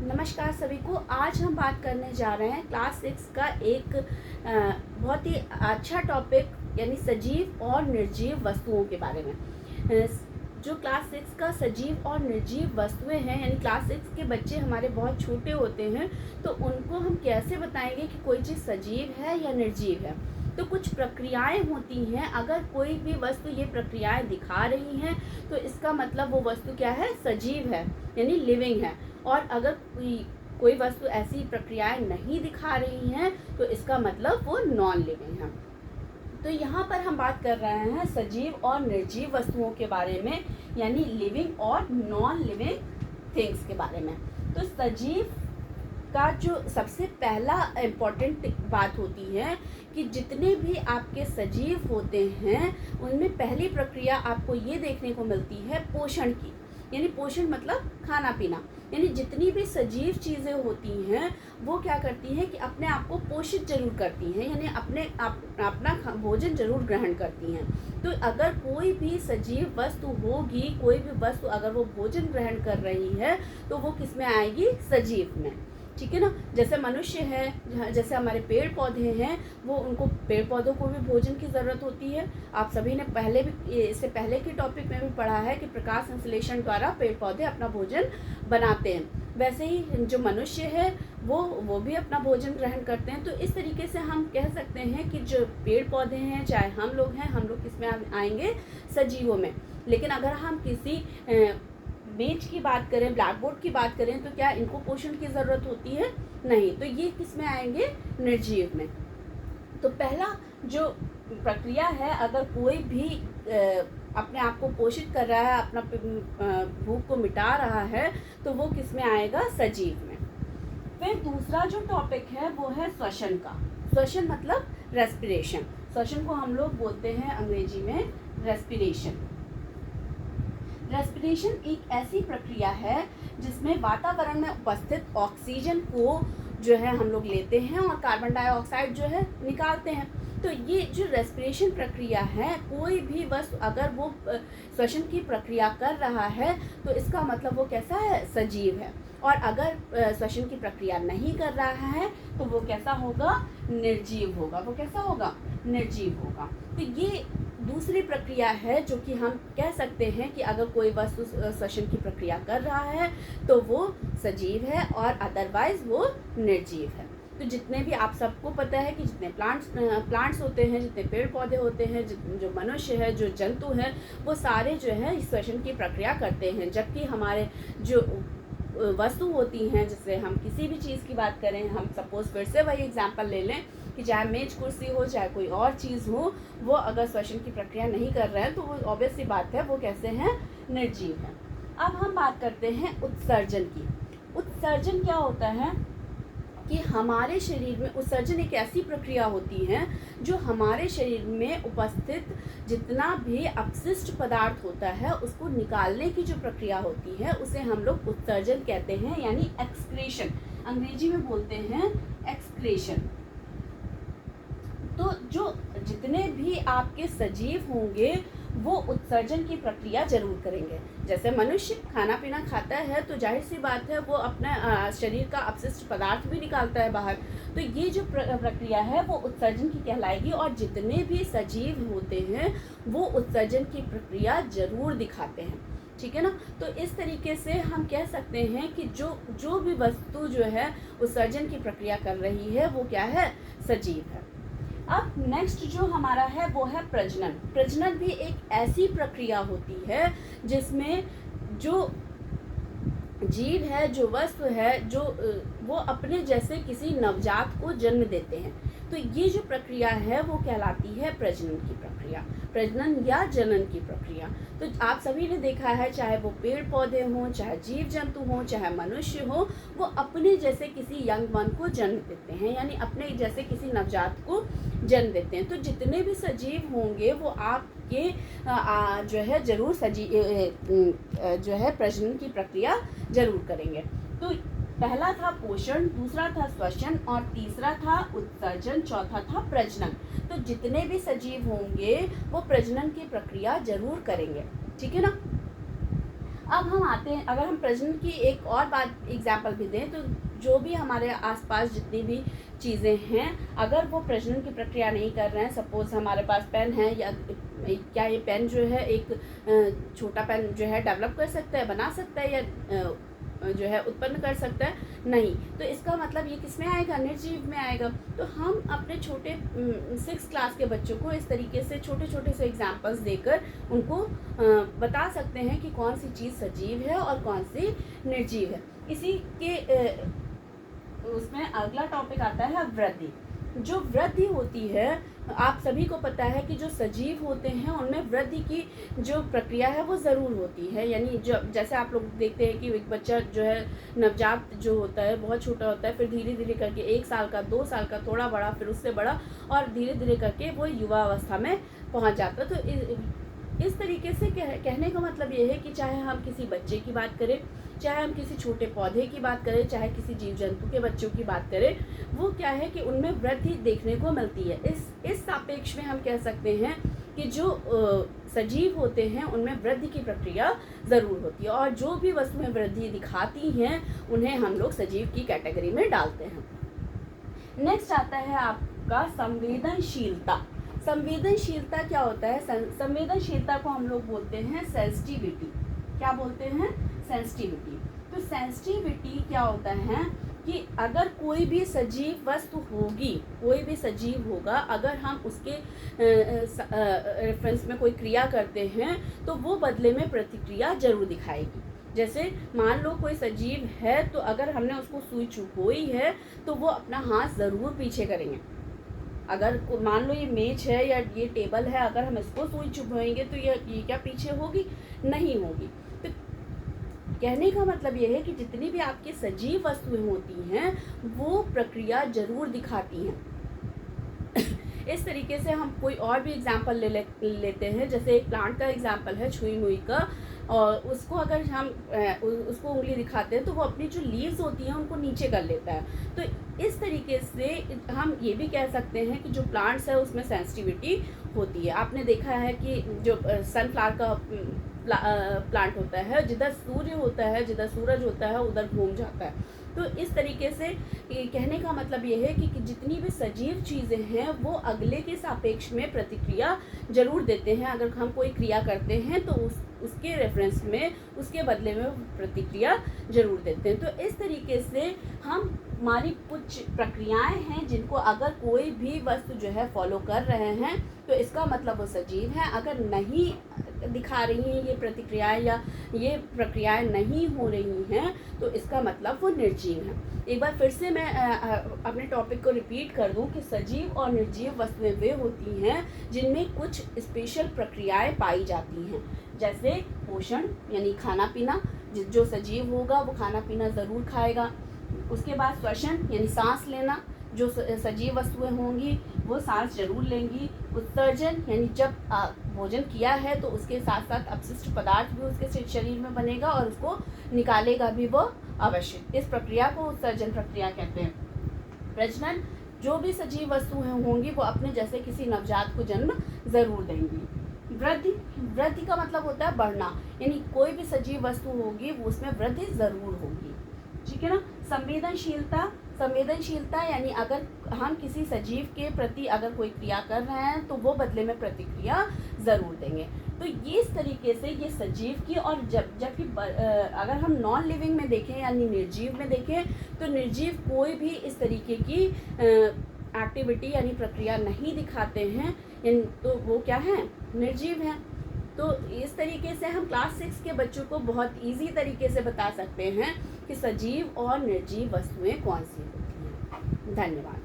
नमस्कार सभी को। आज हम बात करने जा रहे हैं क्लास 6 का एक बहुत ही अच्छा टॉपिक यानी सजीव और निर्जीव वस्तुओं के बारे में। जो क्लास 6 का सजीव और निर्जीव वस्तुएं हैं, यानी क्लास 6 के बच्चे हमारे बहुत छोटे होते हैं, तो उनको हम कैसे बताएंगे कि कोई चीज़ सजीव है या निर्जीव है। तो कुछ प्रक्रियाएं होती हैं, अगर कोई भी वस्तु ये प्रक्रियाएं दिखा रही हैं तो इसका मतलब वो वस्तु क्या है, सजीव है यानी लिविंग है। और अगर कोई वस्तु ऐसी प्रक्रियाएं नहीं दिखा रही हैं तो इसका मतलब वो नॉन लिविंग है। तो यहाँ पर हम बात कर रहे हैं सजीव और निर्जीव वस्तुओं के बारे में, यानी लिविंग और नॉन लिविंग थिंग्स के बारे में। तो सजीव का जो सबसे पहला इम्पॉर्टेंट बात होती है कि जितने भी आपके सजीव होते हैं उनमें पहली प्रक्रिया आपको ये देखने को मिलती है पोषण की, यानी पोषण मतलब खाना पीना। यानी जितनी भी सजीव चीज़ें होती हैं वो क्या करती हैं कि अपने आप को पोषित जरूर करती हैं, यानी अपना भोजन जरूर ग्रहण करती हैं। तो अगर कोई भी सजीव वस्तु होगी, कोई भी वस्तु अगर वो भोजन ग्रहण कर रही है तो वो किस में आएगी, सजीव में। ठीक है ना। जैसे मनुष्य है, जैसे हमारे पेड़ पौधे हैं, वो उनको पेड़ पौधों को भी भोजन की ज़रूरत होती है। आप सभी ने पहले भी, इससे पहले के टॉपिक में भी पढ़ा है कि प्रकाश संश्लेषण द्वारा पेड़ पौधे अपना भोजन बनाते हैं। वैसे ही जो मनुष्य है वो भी अपना भोजन ग्रहण करते हैं। तो इस तरीके से हम कह सकते हैं कि जो पेड़ पौधे हैं, चाहे हम लोग हैं, हम लोग किस में आएंगे, सजीवों में। लेकिन अगर हम किसी मेज की बात करें, ब्लैक बोर्ड की बात करें, तो क्या इनको पोषण की ज़रूरत होती है? नहीं। तो ये किस में आएंगे, निर्जीव में। तो पहला जो प्रक्रिया है, अगर कोई भी अपने आप को पोषित कर रहा है, अपना भूख को मिटा रहा है, तो वो किस में आएगा, सजीव में। फिर दूसरा जो टॉपिक है वो है श्वसन का। श्वसन मतलब रेस्पिरेशन। श्वसन को हम लोग बोलते हैं अंग्रेजी में रेस्पिरेशन। रेस्पिरेशन एक ऐसी प्रक्रिया है जिसमें वातावरण में उपस्थित ऑक्सीजन को जो है हम लोग लेते हैं और कार्बन डाइऑक्साइड जो है निकालते हैं। तो ये जो रेस्पिरेशन प्रक्रिया है, कोई भी वस्तु अगर वो श्वसन की प्रक्रिया कर रहा है तो इसका मतलब वो कैसा है, सजीव है। और अगर श्वसन की प्रक्रिया नहीं कर रहा है तो वो कैसा होगा, निर्जीव होगा। वो कैसा होगा, निर्जीव होगा। तो ये दूसरी प्रक्रिया है जो कि हम कह सकते हैं कि अगर कोई वस्तु श्वसन की प्रक्रिया कर रहा है तो वो सजीव है और अदरवाइज वो निर्जीव है। तो जितने भी, आप सबको पता है कि जितने प्लांट्स होते हैं, जितने पेड़ पौधे होते हैं, जो मनुष्य है, जो जंतु हैं, वो सारे जो है श्वसन की प्रक्रिया करते हैं। जबकि हमारे जो वस्तु होती हैं, जैसे हम किसी भी चीज़ की बात करें, हम सपोज फिर से वही एग्जांपल ले लें कि चाहे मेज कुर्सी हो, चाहे कोई और चीज़ हो, वो अगर श्वसन की प्रक्रिया नहीं कर रहे हैं तो वो ऑब्वियस सी बात है, वो कैसे हैं, निर्जीव है। अब हम बात करते हैं उत्सर्जन की। उत्सर्जन क्या होता है कि हमारे शरीर में उत्सर्जन एक ऐसी प्रक्रिया होती है जो हमारे शरीर में उपस्थित जितना भी अपशिष्ट पदार्थ होता है उसको निकालने की जो प्रक्रिया होती है उसे हम लोग उत्सर्जन कहते हैं, यानी एक्सक्रीशन। अंग्रेजी में बोलते हैं एक्सक्रीशन। तो जो जितने भी आपके सजीव होंगे वो उत्सर्जन की प्रक्रिया जरूर करेंगे। जैसे मनुष्य खाना पीना खाता है तो जाहिर सी बात है वो अपना शरीर का अपशिष्ट पदार्थ भी निकालता है बाहर। तो ये जो प्रक्रिया है वो उत्सर्जन की कहलाएगी। और जितने भी सजीव होते हैं वो उत्सर्जन की प्रक्रिया जरूर दिखाते हैं। ठीक है ना। तो इस तरीके से हम कह सकते हैं कि जो भी वस्तु जो है उत्सर्जन की प्रक्रिया कर रही है वो क्या है, सजीव है। अब नेक्स्ट जो हमारा है वो है प्रजनन। प्रजनन भी एक ऐसी प्रक्रिया होती है जिसमें जो जीव है, जो वस्तु है, जो वो अपने जैसे किसी नवजात को जन्म देते हैं। तो ये जो प्रक्रिया है वो कहलाती है प्रजनन की प्रक्रिया, प्रजनन या जनन की प्रक्रिया। तो आप सभी ने देखा है, चाहे वो पेड़ पौधे हों, चाहे जीव जंतु हों, चाहे मनुष्य हो, वो अपने जैसे किसी यंग वन को जन्म देते हैं, यानी अपने जैसे किसी नवजात को जन्म देते हैं। तो जितने भी सजीव होंगे वो आपके जो है जरूर जो है प्रजनन की प्रक्रिया जरूर करेंगे। तो पहला था पोषण, दूसरा था श्वसन और तीसरा था उत्सर्जन, चौथा था प्रजनन। तो जितने भी सजीव होंगे वो प्रजनन की प्रक्रिया जरूर करेंगे। ठीक है ना। अब हम आते हैं, अगर हम प्रजनन की एक और बात एग्जाम्पल भी दें, तो जो भी हमारे आसपास जितनी भी चीज़ें हैं, अगर वो प्रजनन की प्रक्रिया नहीं कर रहे हैं, सपोज़ हमारे पास पेन है, या क्या ये पेन जो है एक छोटा पेन जो है डेवलप कर सकता है, बना सकता है, या जो है उत्पन्न कर सकता है? नहीं। तो इसका मतलब ये किस में आएगा? निर्जीव में आएगा। तो हम अपने छोटे 6th क्लास के बच्चों को इस तरीके से छोटे छोटे से एग्जाम्पल्स देकर उनको बता सकते हैं कि कौन सी चीज़ सजीव है और कौन सी निर्जीव है। इसी के उसमें अगला टॉपिक आता है वृद्धि। जो वृद्धि होती है, आप सभी को पता है कि जो सजीव होते हैं उनमें वृद्धि की जो प्रक्रिया है वो ज़रूर होती है। यानी जो जैसे आप लोग देखते हैं कि एक बच्चा जो है नवजात जो होता है बहुत छोटा होता है, फिर धीरे धीरे करके 1 साल का, 2 साल का, थोड़ा बड़ा, फिर उससे बड़ा, और धीरे धीरे करके वो युवा अवस्था में पहुंच जाता है। तो इस तरीके से कहने का मतलब ये है कि चाहे हम किसी बच्चे की बात करें, चाहे हम किसी छोटे पौधे की बात करें, चाहे किसी जीव जंतु के बच्चों की बात करें, वो क्या है कि उनमें वृद्धि देखने को मिलती है। इस सापेक्ष में हम कह सकते हैं कि जो सजीव होते हैं उनमें वृद्धि की प्रक्रिया ज़रूर होती है, और जो भी वस्तुएं वृद्धि दिखाती हैं उन्हें हम लोग सजीव की कैटेगरी में डालते हैं। नेक्स्ट आता है आपका संवेदनशीलता। संवेदनशीलता क्या होता है? संवेदनशीलता को हम लोग बोलते हैं सेंसिटिविटी। क्या बोलते हैं? सेंसिटिविटी। तो सेंसिटिविटी क्या होता है कि अगर कोई भी सजीव वस्तु होगी, कोई भी सजीव होगा, अगर हम उसके रेफरेंस में कोई क्रिया करते हैं तो वो बदले में प्रतिक्रिया जरूर दिखाएगी। जैसे मान लो कोई सजीव है, तो अगर हमने उसको सुई चुभोई है तो वो अपना हाथ ज़रूर पीछे करेंगे। अगर मान लो ये मेज है या ये टेबल है, अगर हम इसको सुई चुभाएंगे तो ये क्या पीछे होगी? नहीं होगी। तो कहने का मतलब ये है कि जितनी भी आपकी सजीव वस्तुएं होती हैं वो प्रक्रिया जरूर दिखाती हैं। इस तरीके से हम कोई और भी एग्जाम्पल लेते हैं। जैसे एक प्लांट का एग्जाम्पल है छुई मुई का, और उसको अगर हम उसको उंगली दिखाते हैं तो वो अपनी जो लीव्स होती हैं उनको नीचे कर लेता है। तो इस तरीके से हम ये भी कह सकते हैं कि जो प्लांट्स है उसमें सेंसिटिविटी होती है। आपने देखा है कि जो सनफ्लावर का प्लांट होता है, जिधर सूर्य होता है, जिधर सूरज होता है उधर घूम जाता है। तो इस तरीके से कहने का मतलब ये है कि जितनी भी सजीव चीज़ें हैं वो अगले के सापेक्ष में प्रतिक्रिया जरूर देते हैं। अगर हम कोई क्रिया करते हैं तो उसके रेफरेंस में, उसके बदले में प्रतिक्रिया जरूर देते हैं। तो इस तरीके से हमारी कुछ प्रक्रियाएं हैं जिनको अगर कोई भी वस्तु जो है फॉलो कर रहे हैं तो इसका मतलब वो सजीव है। अगर नहीं दिखा रही हैं ये प्रतिक्रियाएं या ये प्रक्रियाएं नहीं हो रही हैं तो इसका मतलब वो निर्जीव है। एक बार फिर से मैं अपने टॉपिक को रिपीट कर दूं कि सजीव और निर्जीव वस्तुएं वे होती हैं जिनमें कुछ स्पेशल प्रक्रियाएं पाई जाती हैं। जैसे पोषण यानी खाना पीना, जो सजीव होगा वो खाना पीना ज़रूर खाएगा। उसके बाद श्वसन यानी सांस लेना, जो सजीव वस्तुएं होंगी वो सांस जरूर लेंगी। उत्सर्जन यानी जब भोजन किया है तो उसके साथ साथ अपशिष्ट पदार्थ भी उसके शरीर में बनेगा और उसको निकालेगा भी वो अवश्य। इस प्रक्रिया को उत्सर्जन प्रक्रिया कहते हैं। प्रजनन, जो भी सजीव वस्तुएं होंगी वो अपने जैसे किसी नवजात को जन्म जरूर देंगी। वृद्धि का मतलब होता है बढ़ना, यानी कोई भी सजीव वस्तु होगी वो उसमें वृद्धि जरूर होगी। ठीक है ना। संवेदनशीलता यानी अगर हम किसी सजीव के प्रति अगर कोई क्रिया कर रहे हैं तो वो बदले में प्रतिक्रिया ज़रूर देंगे। तो ये इस तरीके से ये सजीव की, और जबकि अगर हम नॉन लिविंग में देखें यानी निर्जीव में देखें तो निर्जीव कोई भी इस तरीके की एक्टिविटी यानी प्रक्रिया नहीं दिखाते हैं, तो वो क्या है? निर्जीव हैं। तो इस तरीके से हम क्लास 6 के बच्चों को बहुत इजी तरीके से बता सकते हैं कि सजीव और निर्जीव वस्तुएं कौन सी होती हैं। धन्यवाद।